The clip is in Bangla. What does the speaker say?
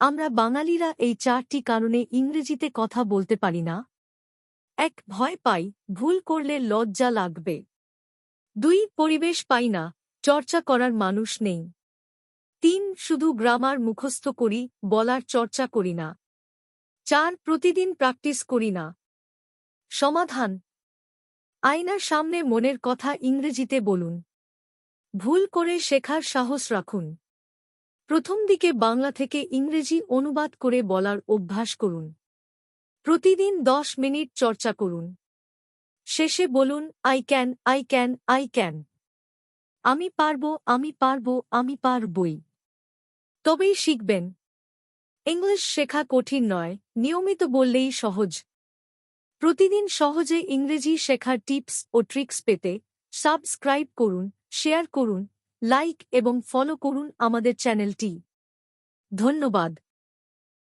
আমরা বাঙালিরা এই 4টি কারণে ইংরেজিতে কথা বলতে পারি না। 1. ভয় পাই, ভুল করলে লজ্জা লাগবে। 2. পরিবেশ পাই না, চর্চা করার মানুষ নেই। 3. শুধু গ্রামার মুখস্থ করি, বলার চর্চা করি না। 4. প্রতিদিন প্র্যাকটিস করি না। সমাধান: আয়নার সামনে মনের কথা ইংরেজিতে বলুন। ভুল করে শেখার সাহস রাখুন। প্রথম দিকে বাংলা থেকে ইংরেজি অনুবাদ করে বলার অভ্যাস করুন। প্রতিদিন 10 মিনিট চর্চা করুন। শেষে বলুন, I can, I can, I can. আমি পারব, আমি পারব, আমি পারবই। তবেই শিখবেন। ইংলিশ শেখা কঠিন নয়, নিয়মিত বললেই সহজ। প্রতিদিন সহজে ইংরেজি শেখার টিপস ও ট্রিক্স পেতে সাবস্ক্রাইব করুন, শেয়ার করুন, লাইক এবং ফলো করুন আমাদের চ্যানেলটি। ধন্যবাদ।